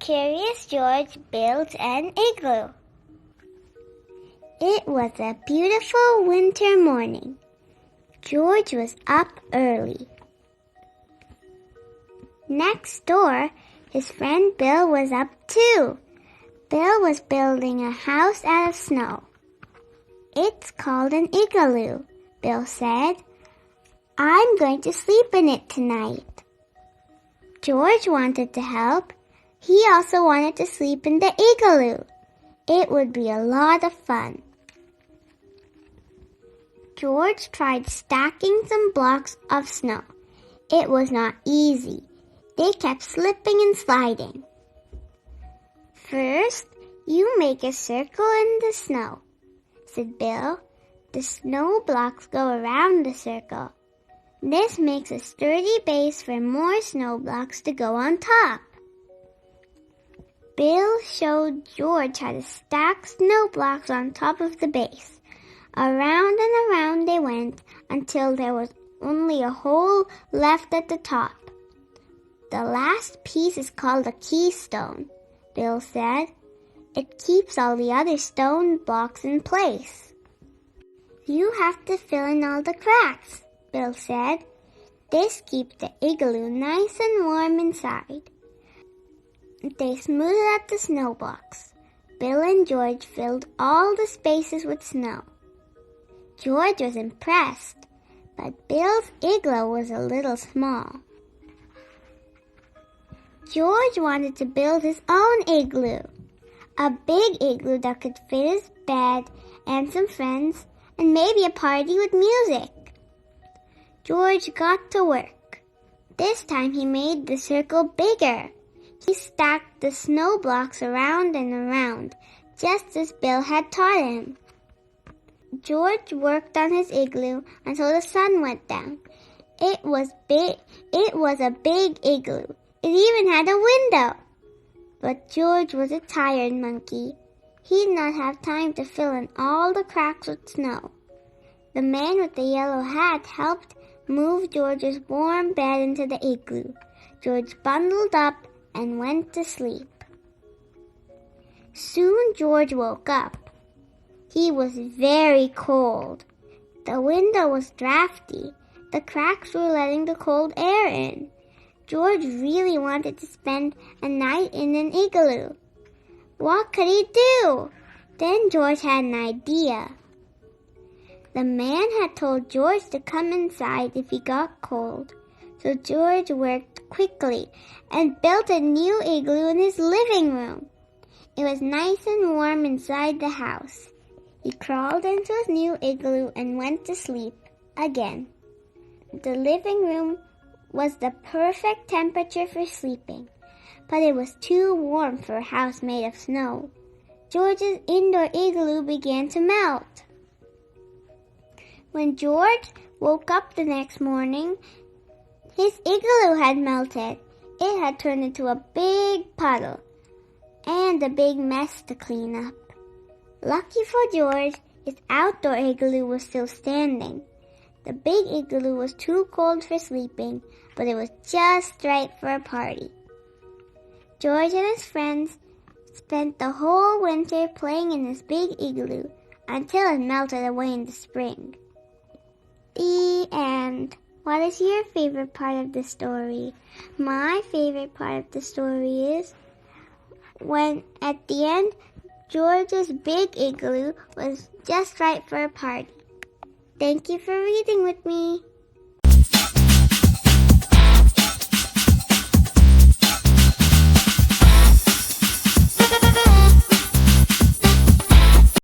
Curious George built an igloo. It was a beautiful winter morning. George was up early. Next door, his friend Bill was up too. Bill was building a house out of snow. It's called an igloo, Bill said. I'm going to sleep in it tonight. George wanted to help. He also wanted to sleep in the igloo. It would be a lot of fun. George tried stacking some blocks of snow. It was not easy. They kept slipping and sliding. First, you make a circle in the snow, said Bill. The snow blocks go around the circle. This makes a sturdy base for more snow blocks to go on top. Bill showed George how to stack snow blocks on top of the base. Around and around they went until there was only a hole left at the top. The last piece is called a keystone, Bill said. It keeps all the other stone blocks in place. You have to fill in all the cracks, Bill said. This keeps the igloo nice and warm inside. They smoothed out the snow blocks. Bill and George filled all the spaces with snow. George was impressed, but Bill's igloo was a little small. George wanted to build his own igloo, a big igloo that could fit his bed and some friends and maybe a party with music. George got to work. This time he made the circle bigger. He stacked the snow blocks around and around, just as Bill had taught him. George worked on his igloo until the sun went down. It was a big igloo. It even had a window. But George was a tired monkey. He did not have time to fill in all the cracks with snow. The man with the yellow hat helped move George's warm bed into the igloo. George bundled up and went to sleep. Soon George woke up. He was very cold. The window was drafty. The cracks were letting the cold air in. George really wanted to spend a night in an igloo. What could he do? Then George had an idea. The man had told George to come inside if he got cold. So George worked quickly and built a new igloo in his living room. It was nice and warm inside the house. He crawled into his new igloo and went to sleep again. The living room was the perfect temperature for sleeping, but it was too warm for a house made of snow. George's indoor igloo began to melt. When George woke up the next morning, his igloo had melted. It had turned into a big puddle and a big mess to clean up. Lucky for George, his outdoor igloo was still standing. The big igloo was too cold for sleeping, but it was just right for a party. George and his friends spent the whole winter playing in this big igloo until it melted away in the spring. The end. What is your favorite part of the story? My favorite part of the story is when at the end, George's big igloo was just right for a party. Thank you for reading with me.